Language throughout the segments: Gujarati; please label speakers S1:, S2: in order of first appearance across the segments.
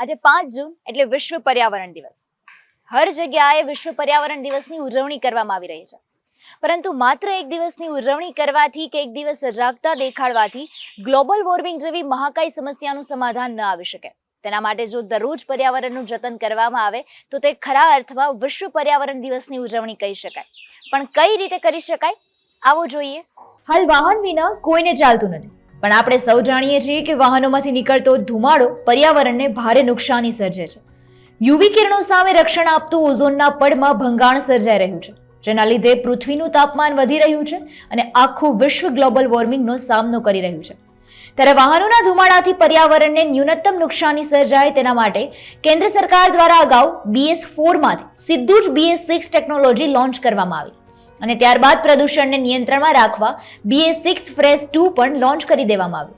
S1: આજે 5 જૂન એટલે વિશ્વ પર્યાવરણ દિવસ. હર જગ્યાએ વિશ્વ પર્યાવરણ દિવસની ઉજવણી કરવામાં આવી રહી છે. પરંતુ માત્ર એક દિવસની ઉજવણી કરવાથી કે એક દિવસ જાગતા દેખાડવાથી ગ્લોબલ વોર્મિંગ જેવી મહાકાય સમસ્યાનું સમાધાન ન આવી શકે. તેના માટે જો દરરોજ પર્યાવરણનું જતન કરવામાં આવે તો તે ખરા અર્થમાં વિશ્વ પર્યાવરણ દિવસની ઉજવણી કહી શકાય. પણ કઈ રીતે કરી શકાય આવો જોઈએ. હાલ વાહન વિના કોઈને ચાલતું નથી, પણ આપણે સૌ જાણીએ છીએ કે વાહનોમાંથી નીકળતો ધુમાડો પર્યાવરણને ભારે નુકસાની સર્જે છે. યુવી કિરણો સામે રક્ષણ આપતું ઓઝોનના પડમાં ભંગાણ સર્જાઈ રહ્યું છે, જેના લીધે પૃથ્વીનું તાપમાન વધી રહ્યું છે અને આખું વિશ્વ ગ્લોબલ વોર્મિંગનો સામનો કરી રહ્યું છે. ત્યારે વાહનોના ધુમાડાથી પર્યાવરણને ન્યૂનતમ નુકસાની સર્જાય તેના માટે કેન્દ્ર સરકાર દ્વારા અગાઉ BS4 માંથી સીધું જ BS6 ટેકનોલોજી લોન્ચ કરવામાં આવી અને ત્યારબાદ પ્રદૂષણને નિયંત્રણમાં રાખવા BS6 ફ્રેશ 2 પણ લોન્ચ કરી દેવામાં આવ્યું.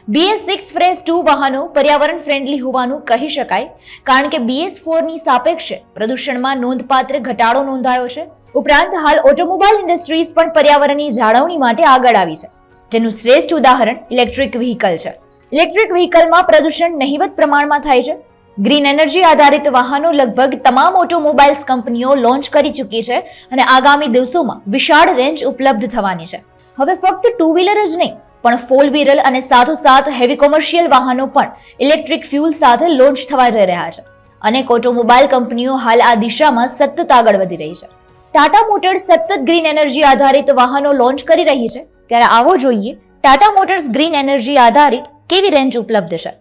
S1: BS6 ફ્રેશ 2 વાહનો પર્યાવરણ ફ્રેન્ડલી હોવાનું કહી શકાય, કારણ કે BS4 ની સાપેક્ષે પ્રદૂષણમાં નોંધપાત્ર ઘટાડો નોંધાયો છે. ઉપરાંત હાલ ઓટોમોબાઈલ ઇન્ડસ્ટ્રીઝ પણ પર્યાવરણની જાળવણી માટે આગળ આવી છે, જેનું શ્રેષ્ઠ ઉદાહરણ ઇલેક્ટ્રિક વ્હીકલ છે. ઇલેક્ટ્રિક વ્હીકલમાં પ્રદૂષણ નહિવત પ્રમાણમાં થાય છે. ગ્રીન એનર્જી આધારિત વાહનો લગભગ તમામ ઓટોમોબાઈલ્સ કંપનીઓ લોન્ચ કરી ચૂકી છે અને આગામી દિવસોમાં વિશાળ રેન્જ ઉપલબ્ધ થવાની છે. હવે ફક્ત ટુ વ્હીલર જ નહીં, પણ ફોર વ્હીલર અને સાથોસાથ હેવી કોમર્શિયલ વાહનો પણ ઇલેક્ટ્રિક ફ્યુલ સાથે લોન્ચ થવા જઈ રહ્યા છે. અનેક ઓટોમોબાઈલ કંપનીઓ હાલ આ દિશામાં સતત આગળ વધી રહી છે. ટાટા મોટર્સ સતત ગ્રીન એનર્જી આધારિત વાહનો લોન્ચ કરી રહી છે. ત્યારે આવો જોઈએ ટાટા મોટર્સ ગ્રીન એનર્જી આધારિત કેવી રેન્જ ઉપલબ્ધ છે.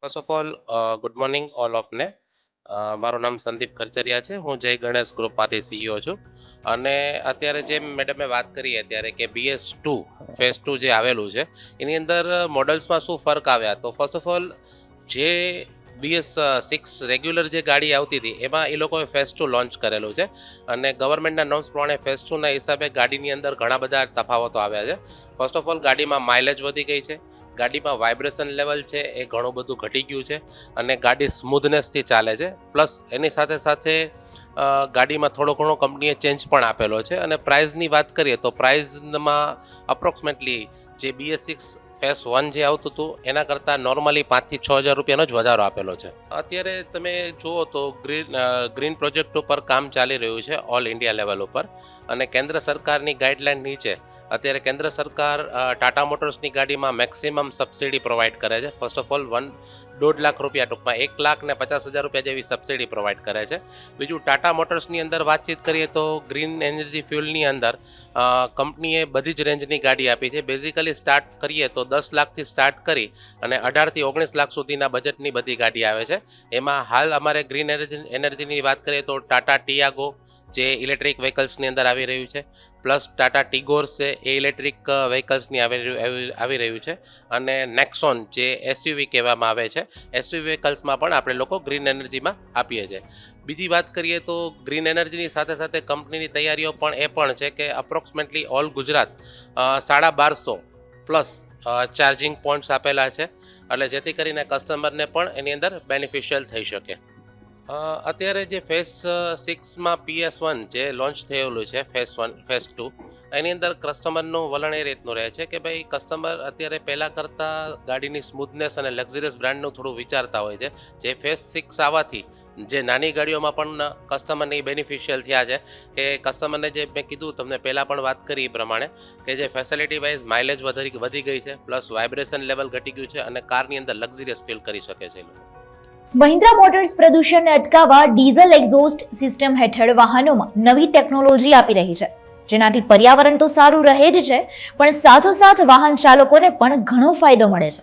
S2: First of all good morning all ઓફને. મારું નામ સંદીપ ખરચરિયા છે. હું જય ગણેશ ગ્રુપમાંથી CEO છું. અને અત્યારે જેમ મેડમે વાત કરી અત્યારે કે BS2 ફેઝ 2 જે આવેલું છે એની અંદર મોડલ્સમાં શું ફરક આવ્યા, તો ફર્સ્ટ ઓફ ઓલ જે BS6 રેગ્યુલર જે ગાડી આવતી હતી એમાં એ લોકોએ ફેઝ 2 લોન્ચ કરેલું છે અને ગવર્મેન્ટના નોર્મ્સ પ્રમાણે ફેઝ 2ના હિસાબે ગાડીની અંદર ઘણા બધા તફાવતો આવ્યા છે. ફર્સ્ટ ઓફ ઓલ ગાડીમાં માઇલેજ વધી ગઈ છે, ગાડીમાં વાઇબ્રેશન લેવલ છે એ ઘણું બધું ઘટી ગયું છે અને ગાડી સ્મૂધનેસથી ચાલે છે. પ્લસ એની સાથે સાથે ગાડીમાં થોડો ઘણો કંપનીએ ચેન્જ પણ આપેલો છે. અને પ્રાઇઝની વાત કરીએ તો પ્રાઇઝમાં અપ્રોક્સિમેટલી જે BS6 ફેઝ 1 જે આવતું હતું એના કરતાં નોર્મલી 5,000 થી 6,000 રૂપિયાનો જ વધારો આપેલો છે. અત્યારે તમે જુઓ તો ગ્રીન પ્રોજેક્ટ ઉપર કામ ચાલી રહ્યું છે ઓલ ઇન્ડિયા લેવલ ઉપર અને કેન્દ્ર સરકારની ગાઈડલાઇન નીચે અત્યારે કેન્દ્ર સરકાર ટાટા મોટર્સની ગાડીમાં મેક્સિમમ સબસિડી પ્રોવાઈડ કરે છે. ફર્સ્ટ ઓફ ઓલ 1.5 લાખ રૂપિયા, ટૂંકમાં 1,50,000 રૂપિયા જેવી સબસિડી પ્રોવાઈડ કરે છે. બીજું ટાટા મોટર્સની અંદર વાતચીત કરીએ તો ગ્રીન એનર્જી ફ્યુલની અંદર કંપનીએ બધી જ રેન્જની ગાડી આપી છે. બેઝિકલી સ્ટાર્ટ કરીએ તો 10 લાખથી સ્ટાર્ટ કરી અને 18 થી 19 લાખ સુધીના બજેટની બધી ગાડી આવે છે. એમાં હાલ અમારે ગ્રીન એનર્જીની વાત કરીએ તો ટાટા ટિયાગો જે ઇલેક્ટ્રિક વ્હીકલ્સની અંદર આવી રહ્યું છે, પ્લસ ટાટા ટિગોર્સ છે એ ઇલેક્ટ્રિક વ્હીકલ્સની આવી રહ્યું છે અને નેક્સોન જે SUV કહેવામાં આવે છે SUV વ્હીકલ્સમાં પણ આપણે લોકો ગ્રીન એનર્જીમાં આપીએ છીએ. બીજી વાત કરીએ તો ગ્રીન એનર્જીની સાથે સાથે કંપનીની તૈયારીઓ પણ એ પણ છે કે approximately all Gujarat 1,250 plus charging points આપેલા છે એટલે જેથી કરીને કસ્ટમરને પણ એની અંદર બેનિફિશિયલ થઈ શકે. અત્યારે જે ફેઝ 6માં PS1 જે લોન્ચ થયેલું છે ફેઝ 2 એની અંદર કસ્ટમરનું વલણ એ રીતનું રહે છે કે ભાઈ કસ્ટમર અત્યારે પહેલાં કરતાં ગાડીની સ્મૂથનેસ અને લક્ઝરિયસ બ્રાન્ડનું થોડું વિચારતા હોય છે. જે ફેઝ 6 આવવાથી જે નાની ગાડીઓમાં પણ કસ્ટમરને બેનિફિશિયલ થયા છે કે કસ્ટમરને જે મેં કીધું તમને પહેલાં પણ વાત કરી એ પ્રમાણે કે જે ફેસિલિટી વાઇઝ માઇલેજ વધી ગઈ છે, પ્લસ વાઇબ્રેશન લેવલ ઘટી ગયું છે અને કારની અંદર લક્ઝરિયસ ફીલ કરી શકે છે.
S1: મહિન્દ્રા મોટર્સ પ્રદૂષણને અટકાવવા ડીઝલ એક્ઝોસ્ટ સિસ્ટમ હેઠળ વાહનોમાં નવી ટેકનોલોજી આપી રહી છે, જેનાથી પર્યાવરણ તો સારું રહે જ છે, પણ સાથોસાથ વાહન ચાલકોને પણ ઘણો ફાયદો મળે છે.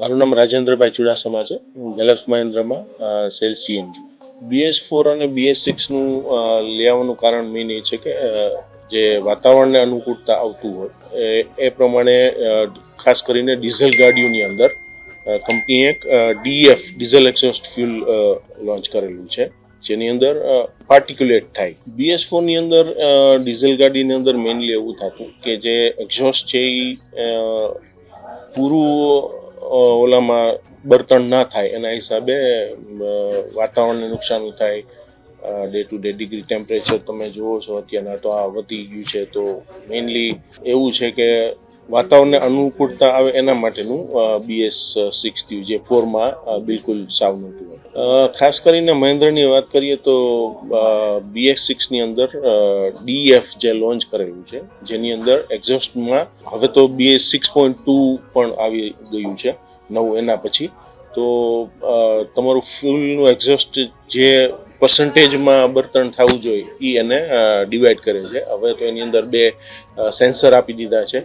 S3: મારું નામ રાજેન્દ્રભાઈ ચુડાસમા છે. હું ગેલેક્સ મહિન્દ્રામાં સેલ્સ GM છું. BS4 અને BS6નું લઈ આવવાનું કારણ મેઇન એ છે કે જે વાતાવરણને અનુકૂળતા આવતું હોય એ પ્રમાણે ખાસ કરીને ડીઝલ ગાડીઓની અંદર કંપનીએ એક DEF diesel exhaust fuel launch કરેલું છે. જેની અંદર પાર્ટિક્યુલેટ થાય. BS4ની અંદર ડીઝલ ગાડીની અંદર મેઇનલી એવું થતું કે જે એક્ઝોસ્ટ છે એ પૂરું ઓલામાં બળતણ ના થાય એના હિસાબે વાતાવરણને નુકસાન થાય. Day to day degree temperature તમે જુઓ છો અત્યારના તો આ વધી ગયું છે. તો મેઇનલી એવું છે કે વાતાવરણને અનુકૂળતા આવે એના માટેનું BS6 થયું, જે 4માં બિલકુલ સાવ નહોતું. ખાસ કરીને મહેન્દ્રની વાત કરીએ તો BS6ની અંદર DF જે લોન્ચ કરેલું છે, જેની અંદર એક્ઝોસ્ટમાં હવે તો BS6.2 પણ આવી ગયું છે નવું એના પછી. તો તમારું ફ્યુલનું એક્ઝોસ્ટ જે પર્સન્ટેજમાં બળતણ થવું જોઈએ એ એને ડિવાઈડ કરે છે. હવે તો એની અંદર 2 સેન્સર આપી દીધા છે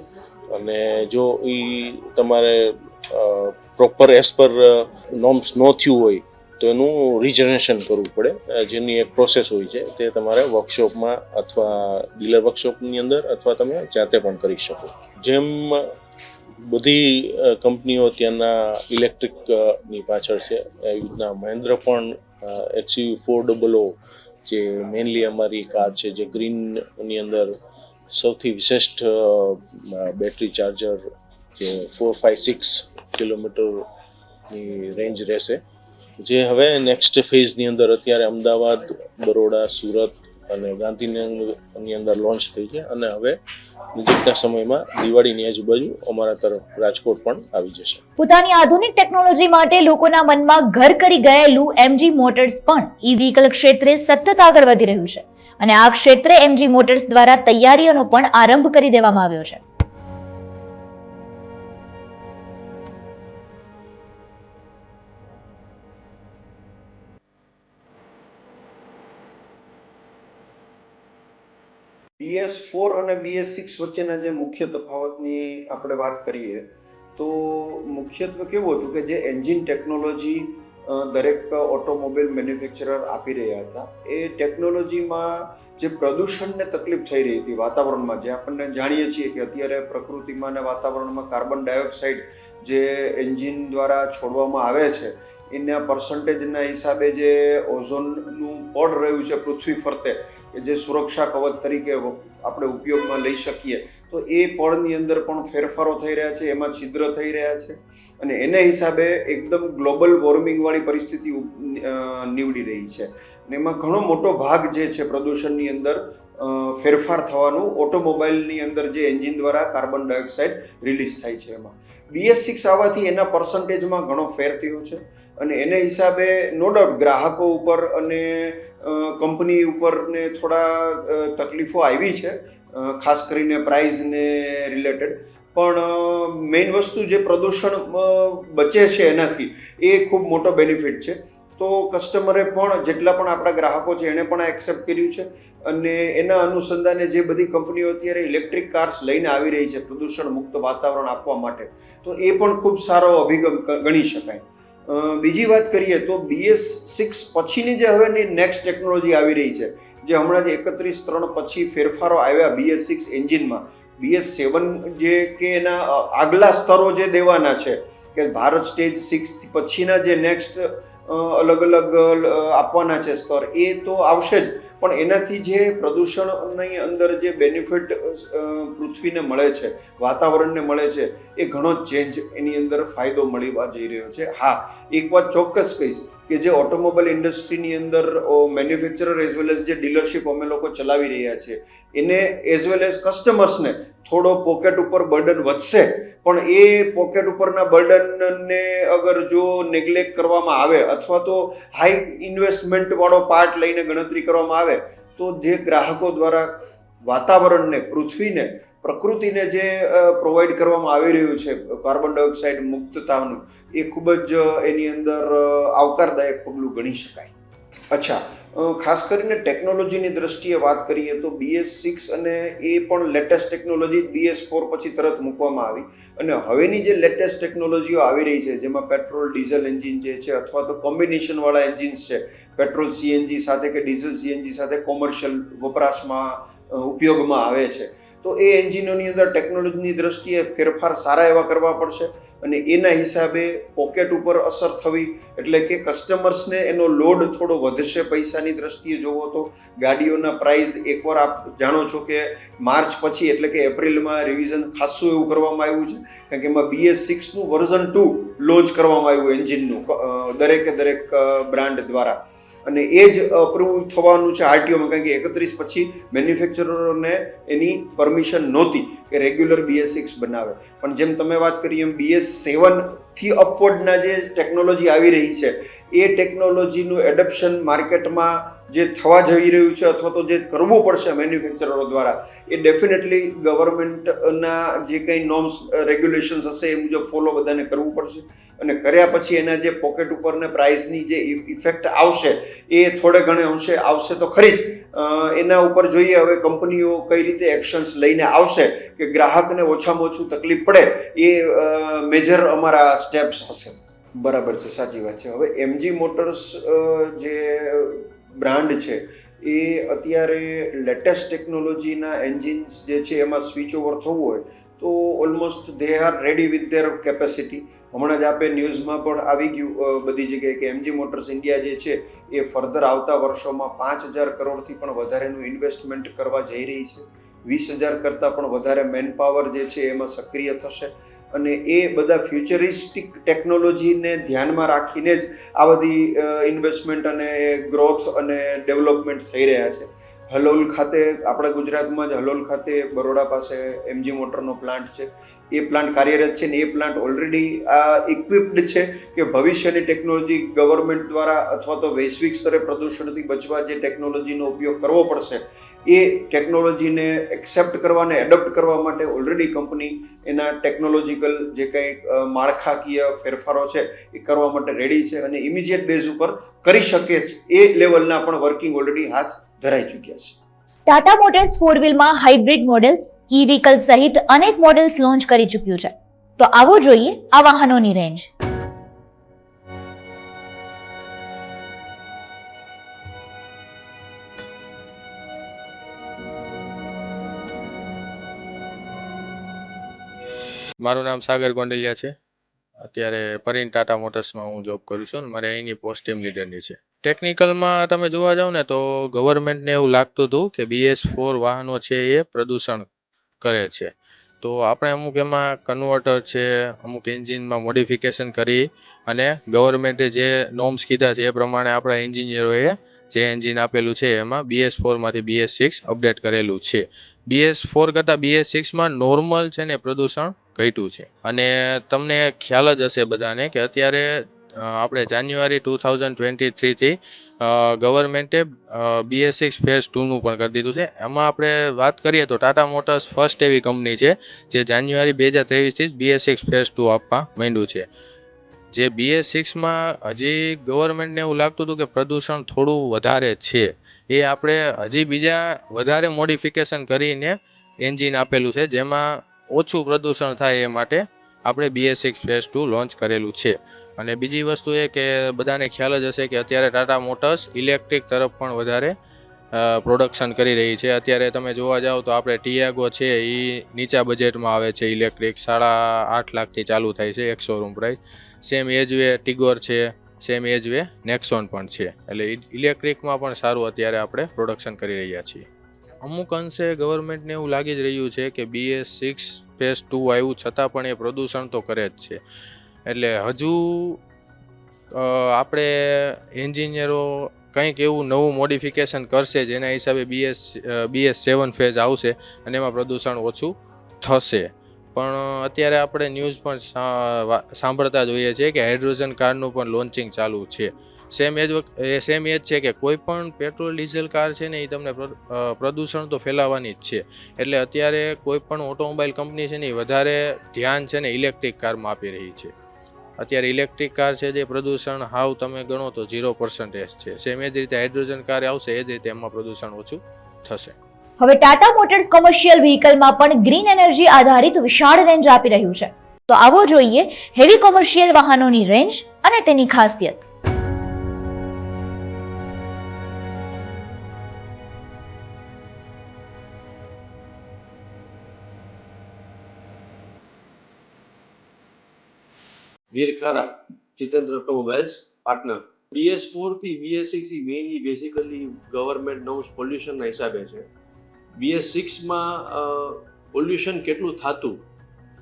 S3: અને જો એ તમારે પ્રોપર એઝ પર નોર્મ્સ ન થયું હોય તો એનું રિજનરેશન કરવું પડે, જેની એક પ્રોસેસ હોય છે. તે તમારે વર્કશોપમાં અથવા ડીલર વર્કશોપની અંદર અથવા તમે જાતે પણ કરી શકો. જેમ બધી કંપનીઓ ત્યાંના ઇલેક્ટ્રિકની પાછળ છે, એવી રીતના મહેન્દ્ર પણ XUV400 જે મેઇનલી અમારી કાર છે, જે ગ્રીનની અંદર સૌથી વિશિષ્ટ બેટરી ચાર્જર, જે 4-5-6 કિલોમીટરની રેન્જ રહેશે, જે હવે નેક્સ્ટ ફેઝની અંદર અત્યારે અમદાવાદ, બરોડા, સુરત અને ગાંધીનગરની અંદર લોન્ચ થઈ છે અને હવે નજીકના સમયમાં દિવાળીની આજુબાજુ અમારા તરફ રાજકોટ પણ આવી જશે.
S1: પોતાની આધુનિક ટેકનોલોજી માટે લોકોના મનમાં ઘર કરી ગયેલું MG મોટર્સ પણ ઈ-વ્હીકલ ક્ષેત્રે સતત આગળ વધી રહ્યું છે અને આ ક્ષેત્રે MG મોટર્સ દ્વારા તૈયારીઓનો પણ આરંભ કરી દેવામાં આવ્યો છે.
S4: BS4 અને BS6 વચ્ચેના જે મુખ્ય તફાવતની આપણે વાત કરીએ તો મુખ્યત્વે કેવું હતું કે જે એન્જિન ટેકનોલોજી દરેક ઓટોમોબાઈલ મેન્યુફેક્ચરર આપી રહ્યા હતા, એ ટેકનોલોજીમાં જે પ્રદૂષણને તકલીફ થઈ રહી હતી વાતાવરણમાં, જે આપણને જાણીએ છીએ કે અત્યારે પ્રકૃતિમાં અને વાતાવરણમાં કાર્બન ડાયોક્સાઇડ જે એન્જિન દ્વારા છોડવામાં આવે છે એના પર્સન્ટેજના હિસાબે જે ઓઝોનનું પડ રહ્યું છે પૃથ્વી ફરતે, કે જે સુરક્ષા કવચ તરીકે આપણે ઉપયોગમાં લઈ શકીએ, તો એ પડની અંદર પણ ફેરફારો થઈ રહ્યા છે, એમાં છિદ્ર થઈ રહ્યા છે અને એને હિસાબે એકદમ ગ્લોબલ વોર્મિંગવાળી પરિસ્થિતિ નીવડી રહી છે. અને એમાં ઘણો મોટો ભાગ જે છે પ્રદૂષણની અંદર ફેરફાર થવાનું ઓટોમોબાઈલની અંદર જે એન્જિન દ્વારા કાર્બન ડાયોક્સાઇડ રિલીઝ થાય છે એમાં. BS6 આવવાથી એના પર્સન્ટેજમાં ઘણો ફેર થયો છે અને એને હિસાબે નો ડાઉટ ગ્રાહકો ઉપર અને કંપની ઉપર ને થોડા તકલીફો આવી છે, ખાસ કરીને પ્રાઇઝને રિલેટેડ. પણ મેઇન વસ્તુ જે પ્રદૂષણ બચે છે એનાથી એ ખૂબ મોટો બેનિફિટ છે. તો કસ્ટમરે પણ, જેટલા પણ આપણા ગ્રાહકો છે એણે પણ એક્સેપ્ટ કર્યું છે અને એના અનુસંધાને જે બધી કંપનીઓ અત્યારે ઇલેક્ટ્રિક કાર્સ લઈને આવી રહી છે પ્રદૂષણ મુક્ત વાતાવરણ આપવા માટે, તો એ પણ ખૂબ સારો અભિગમ ગણી શકાય. બીજી વાત કરીએ તો BS6 પછીની જે હવેની નેક્સ્ટ ટેકનોલોજી આવી રહી છે, જે હમણાં જ 31/3 પછી ફેરફારો આવ્યા BS6 એન્જિનમાં, BS7 જે કે એના આગલા સ્તરો જે દેવાના છે, કે ભારત સ્ટેજ 6 પછીના જે નેક્સ્ટ અલગ અલગ આપવાના છે સ્તર, એ તો આવશે જ, પણ એનાથી જે પ્રદૂષણની અંદર જે બેનિફિટ પૃથ્વીને મળે છે, વાતાવરણને મળે છે, એ ઘણો ચેન્જ એની અંદર ફાયદો મળવા જઈ રહ્યો છે. હા, એક વાત ચોક્કસ કહીશ કે જે ઓટોમોબાઈલ ઇન્ડસ્ટ્રીની અંદર મેન્યુફેક્ચરર એઝ વેલ એઝ જે ડીલરશીપ અમે લોકો ચલાવી રહ્યા છીએ, એને એઝ વેલ એઝ કસ્ટમર્સને થોડો પોકેટ ઉપર બર્ડન વધશે, પણ એ પોકેટ ઉપરના બર્ડનને અગર જો નેગ્લેક્ટ કરવામાં આવે અથવા તો હાઈ ઇન્વેસ્ટમેન્ટવાળો પાર્ટ લઈને ગણતરી કરવામાં આવે, તો જે ગ્રાહકો દ્વારા વાતાવરણને, પૃથ્વીને, પ્રકૃતિને જે પ્રોવાઈડ કરવામાં આવી રહ્યું છે કાર્બન ડાયોક્સાઇડ મુક્તતાનું, એ ખૂબ જ એની અંદર આવકારદાયક પગલું ગણી શકાય. અચ્છા, ખાસ કરીને ટેકનોલોજીની દ્રષ્ટિએ વાત કરીએ તો BS6 અને એ પણ લેટેસ્ટ ટેકનોલોજી BS4 પછી તરત મૂકવામાં આવી અને હવેની જે લેટેસ્ટ ટેકનોલોજીઓ આવી રહી છે, જેમાં પેટ્રોલ ડીઝલ એન્જિન જે છે અથવા તો કોમ્બિનેશનવાળા એન્જિન્સ છે, પેટ્રોલ CNG સાથે કે ડીઝલ CNG સાથે કોમર્શિયલ વપરાશમાં ઉપયોગમાં આવે છે. તો એ એન્જિનોની અંદર ટેકનોલોજીની દ્રષ્ટિએ ફેરફાર સારા એવા કરવા પડશે અને એના હિસાબે પોકેટ ઉપર અસર થવી, એટલે કે કસ્ટમર્સને એનો લોડ થોડો વધશે પૈસાની દ્રષ્ટિએ જોવો તો. ગાડીઓના પ્રાઇસ એકવાર આપ જાણો છો કે માર્ચ પછી એટલે કે એપ્રિલમાં રિવિઝન ખાસું એવું કરવામાં આવ્યું છે, કારણ કે એમાં BS6નું વર્ઝન 2 લોન્ચ કરવામાં આવ્યું એન્જિનનું દરેક બ્રાન્ડ દ્વારા, અને એ જ અપ્રૂવ થવાનું છે આરટીઓમાં, કારણ કે 31 પછી મેન્યુફેક્ચરરોને એની પરમિશન નહોતી કે રેગ્યુલર BS6 બનાવે. પણ જેમ તમે વાત કરી એમ BS7 થી અપવર્ડના જે ટેકનોલોજી આવી રહી છે એ ટેકનોલોજીનું એડપ્શન માર્કેટમાં જે થવા જઈ રહ્યું છે અથવા તો જે કરવું પડશે મેન્યુફેક્ચરરો દ્વારા, એ ડેફિનેટલી ગવર્મેન્ટના જે કંઈ નોર્મ્સ રેગ્યુલેશન્સ હશે એ મુજબ ફોલો બધાને કરવું પડશે. અને કર્યા પછી એના જે પોકેટ ઉપર ને પ્રાઇસની જે ઇફેક્ટ આવશે એ થોડે ઘણે અંશે આવશે તો ખરી જ. એના ઉપર જોઈએ હવે કંપનીઓ કઈ રીતે એક્શન્સ લઈને આવશે કે ગ્રાહકને ઓછામાં ઓછું તકલીફ પડે, એ મેજર અમારા સ્ટેપ્સ હશે. બરાબર છે, સાચી વાત છે. હવે MG મોટર્સ જે બ્રાન્ડ છે એ અત્યારે લેટેસ્ટ ટેકનોલોજીના એન્જિન્સ જે છે એમાં સ્વિચ ઓવર થવું હોય તો almost they are ready with their capacity. હમણાં જ આપણે ન્યૂઝમાં પણ આવી ગયું બધી જગ્યાએ કે MG મોટર્સ ઇન્ડિયા જે છે એ ફર્ધર આવતા વર્ષોમાં 5,000 કરોડથી પણ વધારેનું ઇન્વેસ્ટમેન્ટ કરવા જઈ રહી છે. 20,000 કરતાં પણ વધારે મેનપાવર જે છે એમાં સક્રિય થશે, અને એ બધા ફ્યુચરિસ્ટિક ટેકનોલોજીને ધ્યાનમાં રાખીને જ આ બધી ઇન્વેસ્ટમેન્ટ અને ગ્રોથ અને ડેવલપમેન્ટ થઈ રહ્યા છે. હલોલ ખાતે, આપણા ગુજરાતમાં જ હલોલ ખાતે બરોડા પાસે MG મોટરનો પ્લાન્ટ છે. એ પ્લાન્ટ કાર્યરત છે ને એ પ્લાન્ટ ઓલરેડી ઇક્વિપ્ડ છે કે ભવિષ્યની ટેકનોલોજી ગવર્મેન્ટ દ્વારા અથવા તો વૈશ્વિક સ્તરે પ્રદૂષણથી બચવા જે ટેકનોલોજીનો ઉપયોગ કરવો પડશે એ ટેકનોલોજીને એક્સેપ્ટ કરવા અને એડપ્ટ કરવા માટે ઓલરેડી કંપની એના ટેકનોલોજીકલ જે કંઈ માળખાકીય ફેરફારો છે એ કરવા માટે રેડી છે, અને ઇમિડિયેટ બેઝ ઉપર કરી શકે છે એ લેવલના પણ વર્કિંગ ઓલરેડી હાથ ધરાઈ ચૂક્યા છે.
S1: ટાટા મોટર્સ 4 વ્હીલમાં હાઇબ્રિડ મોડેલ્સ, વ્હીકલ સહિત અનેક મોડેલ્સ લોન્ચ કરી ચૂક્યું છે. તો આવો જોઈએ આ વાહનોની રેન્જ.
S5: મારું નામ સાગર ગોંડલિયા છે. અત્યારે પરિન ટાટા મોટર્સમાં હું જોબ કરું છું, અને મારે અહીંની પોસ્ટ ટીમ લીડરની છે. ટેકનિકલમાં તમે જોવા જાવ ને તો ગવર્મેન્ટને એવું લાગતું હતું કે BS4 વાહનો છે એ પ્રદૂષણ કરે છે, તો આપણે અમુક એમાં કન્વર્ટર છે, અમુક એન્જિનમાં મોડિફિકેશન કરી અને ગવર્મેન્ટે જે નોર્મ્સ કીધા છે એ પ્રમાણે આપણા એન્જિનિયરોએ જે એન્જિન આપેલું છે એમાં BS4માંથી BS6 અપડેટ કરેલું છે. BS4 કરતાં BS6માં નોર્મલ છે ને પ્રદૂષણ ઘટ્યું છે. અને તમને ખ્યાલ જ હશે બધાને કે અત્યારે આપણે જાન્યુઆરી 2023થી ગવર્મેન્ટે BS6 ફેઝ 2નું પણ કરી દીધું છે. એમાં આપણે વાત કરીએ તો ટાટા મોટર્સ ફર્સ્ટ એવી કંપની છે જે જાન્યુઆરી 2023થી જ BS6 ફેઝ 2 આપવા માંડ્યું છે. જે BS6માં હજી ગવર્મેન્ટને એવું લાગતું હતું કે પ્રદૂષણ થોડું વધારે છે, એ આપણે હજી બીજા વધારે મોડિફિકેશન કરીને એન્જિન આપેલું છે જેમાં ઓછું પ્રદૂષણ થાય એ માટે આપણે BS6 ફેઝ 2 લોન્ચ કરેલું છે. અને બીજી વસ્તુ એ કે બધાને ખ્યાલ જ હશે કે અત્યારે ટાટા મોટર્સ ઇલેક્ટ્રિક તરફ પણ વધારે પ્રોડક્શન કરી રહી છે. અત્યારે તમે જોવા જાઓ તો આપણે ટિયાગો છે એ નીચા બજેટમાં આવે છે, ઇલેક્ટ્રિક 8.5 લાખથી ચાલુ થાય છે એક શોરૂમ પ્રાઇસ. સેમ એજ વે ટિગોર છે, સેમ એજ વે નેક્સોન પણ છે. એટલે ઇલેક્ટ્રિકમાં પણ સારું અત્યારે આપણે પ્રોડક્શન કરી રહ્યા છીએ. અમુક અંશે ગવર્મેન્ટને એવું લાગી જ રહ્યું છે કે BS6 ફેઝ 2 આવ્યું છતાં પણ એ પ્રદૂષણ તો કરે જ છે. એટલે હજુ આપણે એન્જિનિયરો કંઈક એવું નવું મોડિફિકેશન કરશે જેના હિસાબે BS7 ફેઝ આવશે અને એમાં પ્રદૂષણ ઓછું થશે. પણ અત્યારે આપણે ન્યૂઝ પણ સાંભળતા જોઈએ છીએ કે હાઇડ્રોજન કારનું પણ લોન્ચિંગ ચાલુ છે. સેમ એજ છે કે કોઈ પણ પેટ્રોલ ડીઝલ કાર છે ને એ તમને પ્રદૂષણ તો ફેલાવવાની જ છે. એટલે અત્યારે કોઈ પણ ઓટોમોબાઈલ કંપની છે ને એ વધારે ધ્યાન છે ને ઇલેક્ટ્રિક કારમાં આપી રહી છે. અત્યારે ઇલેક્ટ્રિક કાર છે જે પ્રદૂષણ હાવ તમે ગણો તો 0% છે. સેમ એ જ રીતે હાઇડ્રોજન કાર આવશે એ જ રીતે એમાં પ્રદૂષણ ઓછું થશે.
S1: હવે ટાટા મોટર્સ કોમર્શિયલ વ્હીકલમાં પણ ગ્રીન એનર્જી આધારિત વિશાળ રેન્જ આપી રહ્યું છે. તો આવો જોઈએ હેવી કોમર્શિયલ વાહનોની રેન્જ અને તેની ખાસિયત.
S6: વીરખારા જીતેન્દ્ર ઓટોમોબાઈલ્સ પાર્ટનર. BS4 થી BS6 mainly basically government norms પોલ્યુશનના હિસાબે છે. BS6માં પોલ્યુશન કેટલું થતું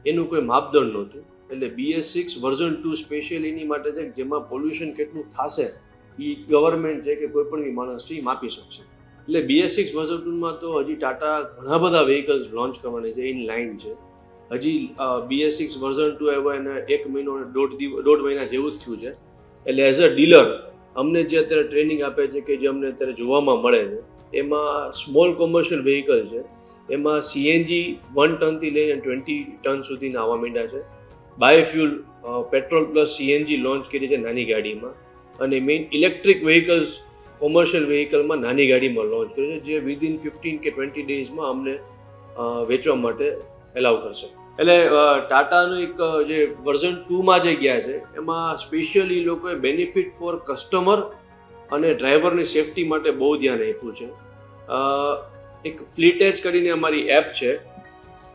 S6: એનું કોઈ માપદંડ નહોતું, એટલે BS6 વર્ઝન 2 સ્પેશિયલ એની માટે છે કે જેમાં પોલ્યુશન કેટલું થશે એ ગવર્મેન્ટ છે કે કોઈ પણ બી માણસ છે એ માપી શકશે. એટલે BS6 વર્ઝન 2માં તો હજી ટાટા ઘણા બધા વ્હીકલ્સ લોન્ચ કરવાની છે, ઇન લાઇન છે. હજી BS6 વર્ઝન 2 આવ્યા એને 1 મહિનો અને દોઢ મહિના જેવું જ થયું છે. એટલે એઝ અ ડીલર અમને જે અત્યારે ટ્રેનિંગ આપે છે કે જે અમને અત્યારે જોવામાં મળે છે એમાં સ્મોલ કોમર્શિયલ વ્હીકલ છે, એમાં CNG 1 ટનથી લઈને 20 ટન સુધીના આવવા માંડ્યા છે. Biofuel petrol plus CNG launch કરી છે નાની ગાડીમાં, અને મેઇન ઇલેક્ટ્રિક વ્હીકલ્સ કોમર્શિયલ વ્હીકલમાં નાની ગાડીમાં લોન્ચ કર્યું છે, જે વિધિન 15 કે 20 ડેઝમાં અમને વેચવા માટે એલાઉ કરશે. એટલે ટાટાનું એક જે વર્ઝન 2માં જે ગયા છે એમાં સ્પેશિયલી લોકોએ બેનિફિટ ફોર કસ્ટમર અને ડ્રાઈવરની સેફટી માટે બહુ ધ્યાન આપ્યું છે. એક ફ્લીટ એજ કરીને અમારી એપ છે,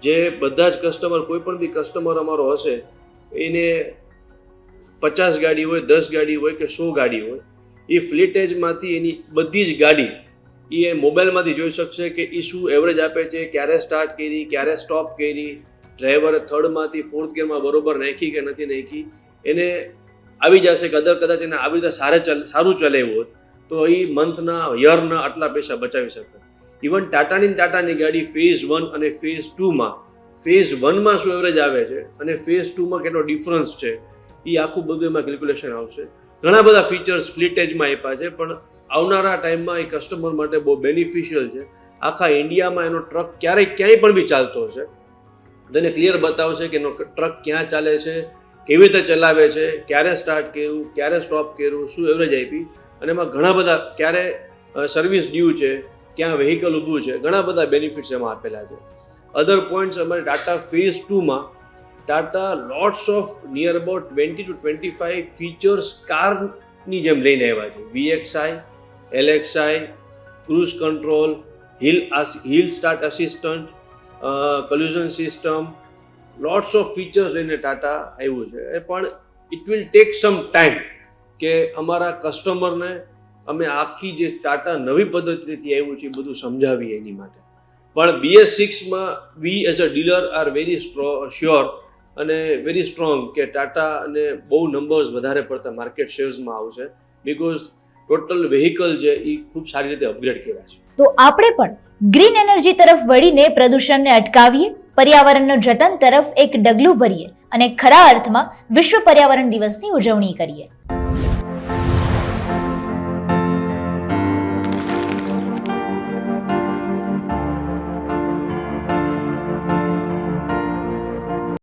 S6: જે બધા જ કસ્ટમર, કોઈ પણ બી કસ્ટમર અમારો હશે એને 50 ગાડી હોય, 10 ગાડી હોય કે 100 ગાડી હોય, એ ફ્લીટ એજમાંથી એની બધી જ ગાડી એ મોબાઈલમાંથી જોઈ શકશે કે એ શું એવરેજ આપે છે, ક્યારે સ્ટાર્ટ કરી, ક્યારે સ્ટોપ કરી, ડ્રાઈવરે થર્ડમાંથી ફોર્થ ગિયરમાં બરોબર નાખી કે નથી નાખી, એને આવી જશે કે કદાચ એને આવી રીતે સારું ચલાવ્યું હોત તો એ મંથના યરના આટલા પૈસા બચાવી શકે. ઇવન ટાટાની ગાડી ફેઝ 1 અને ફેઝ 2માં, ફેઝ 1માં શું એવરેજ આવે છે અને ફેઝ 2માં કેટલો ડિફરન્સ છે એ આખું બધું એમાં કેલ્ક્યુલેશન આવશે. ઘણા બધા ફીચર્સ ફ્લીટ એજમાં આપ્યા છે, પણ આવનારા ટાઈમમાં એ કસ્ટમર માટે બહુ બેનિફિશિયલ છે. આખા ઇન્ડિયામાં એનો ટ્રક ક્યાંય પણ બી ચાલતો હશે તેને ક્લિયર બતાવશે કે એનો ટ્રક ક્યાં ચાલે છે, કેવી રીતે ચલાવે છે, ક્યારે સ્ટાર્ટ કર્યું, ક્યારે સ્ટોપ કર્યું, શું એવરેજ આપી, અને એમાં ઘણા બધા ક્યારે સર્વિસ ડ્યુ છે, ક્યાં વ્હીકલ ઊભું છે, ઘણા બધા બેનિફિટ્સ એમાં આપેલા છે. અધર પોઈન્ટ્સ અમારે ટાટા ફેઝ 2માં Tata lots of near about 20 to 25 features કારની જેમ લઈને આવ્યા છે. VXI, LXI, cruise control, hill start assistant, collision system, lots of features લઈને ટાટા આવ્યું છે. પણ it will take some time કે અમારા કસ્ટમરને અમે આખી જે ટાટા નવી પદ્ધતિથી આવ્યું છે એ બધું સમજાવીએ એની માટે. પણ BS6માં we as a dealer are very sure અને વેરી સ્ટ્રોંગ કે ટાટા અને બહુ નંબર્સ વધારે પડતા માર્કેટ શેર્સમાં આવશે, બિકોઝ ટોટલ વેહિકલ છે એ ખૂબ સારી રીતે અપગ્રેડ કર્યા છે.
S1: તો આપણે પણ ગ્રીન એનર્જી તરફ વળીને પ્રદૂષણને અટકાવીએ, પર્યાવરણનું જતન તરફ એક ડગલું ભરીએ અને ખરા અર્થમાં વિશ્વ પર્યાવરણ દિવસની ઉજવણી કરીએ.